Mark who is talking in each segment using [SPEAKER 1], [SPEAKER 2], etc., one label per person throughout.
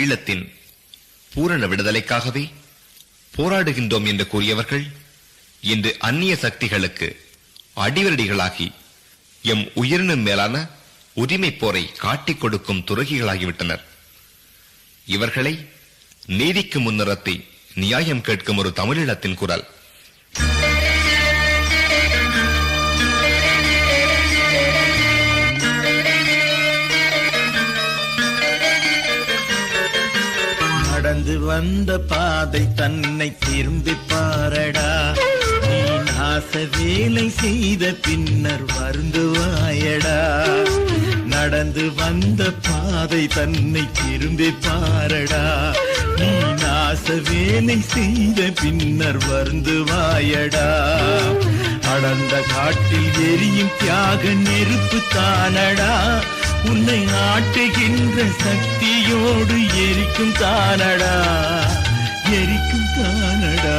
[SPEAKER 1] ஈழத்தின் பூரண விடுதலைக்காகவே போராடுகின்றோம் என்று கூறியவர்கள் இன்று அந்நிய சக்திகளுக்கு அடிவரடிகளாகி எம் உயிரினும் மேலான உரிமை போரை காட்டிக் கொடுக்கும் துரோகிகளாகிவிட்டனர். இவர்களை நீதிக்கு முன்னிறுத்தி நியாயம் கேட்கும் ஒரு தமிழீழத்தின் குரல்.
[SPEAKER 2] நடந்து வந்த பாதை தன்னை திரும்பி பாரடா, நீ நாச வேலை செய்த பின்னர் வருந்துவாயடா. நடந்து வந்த பாதை தன்னை திரும்பி பாரடா, நீ நாச வேலை செய்த பின்னர் வருந்துவாயடா. அடர்ந்த காட்டில் எரியும் தியாக நெருப்பு தானடா, உன்னை ஆட்டுகின்ற சக்தியோடு எரிக்கும் தானடா, எரிக்கும் தானடா.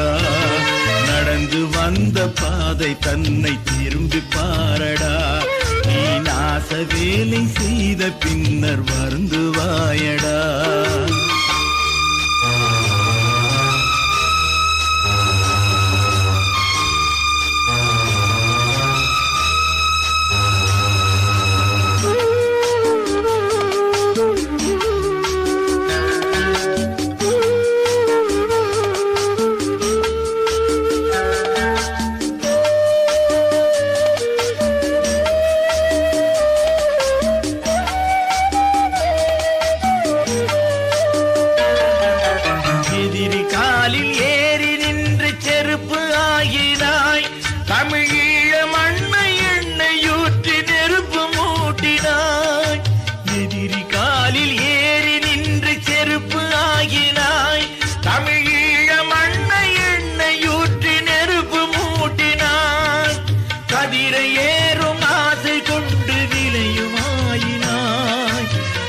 [SPEAKER 2] நடந்து வந்த பாதை தன்னை திரும்பி பாரடா, நீ நாச வேலை செய்த பின்னர் வருந்துவாயடா.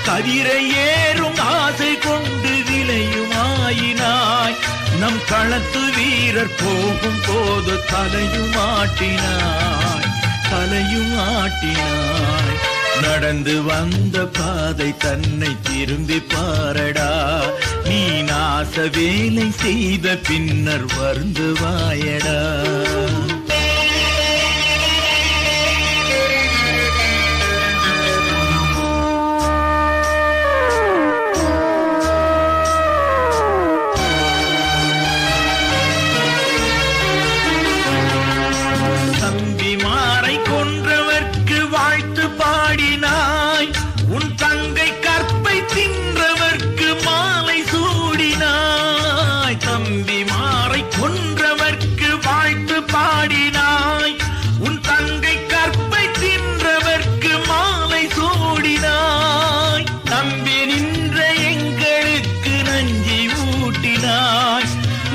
[SPEAKER 2] கதிரையேறும் ஆசை கொண்டு விளையுமாயினாய், நம் களத்து வீரர் போகும் போது தலையுமாட்டினாய், தலையுமாட்டினாய். நடந்து வந்த பாதை தன்னை திரும்பி பாரடா, நீ நாச வேலை செய்த பின்னர் வருந்துவாயடா.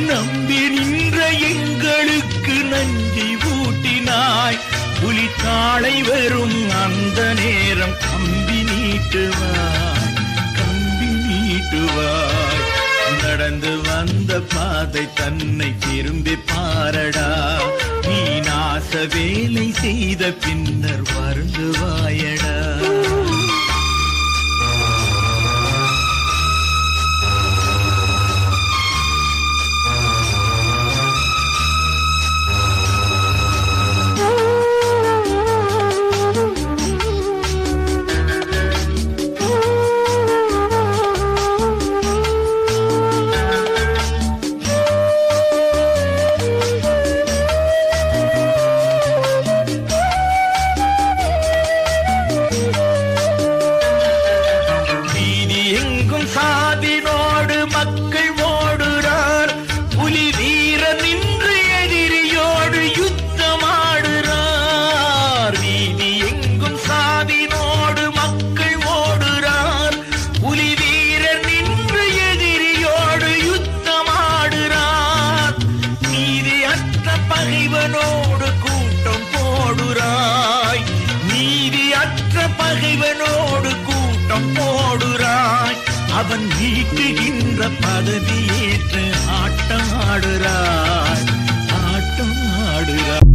[SPEAKER 2] நம்பி நின்ற எங்களுக்கு நஞ்சி ஊட்டினாய், புலித்தாளை வரும் அந்த நேரம் கம்பி நீட்டுவாய், கம்பி நீட்டுவாய். நடந்து வந்த பாதை தன்னை திரும்பி பாரடா, நீ நாச வேலை செய்த பின்னர் வருந்துவாயடா. சாதினோடு மக்கள் ஓடுறார், புலி வீர நின்று எதிரியோடு யுத்தமாடுறார். வீதி எங்கும் சாதினோடு மக்கள் ஓடுறார், புலி வீர நின்று எதிரியோடு யுத்தமாடுறார். நீதியற்ற பகைவனோடு கூட்டம் போடுறாய், நீதியற்ற பகைவனோடு கூட்டம் போடுறாய். அவன் வீட்டுகின்ற பதவியேற்று ஆட்டம் ஆடுறார், ஆட்டம் ஆடுறார்.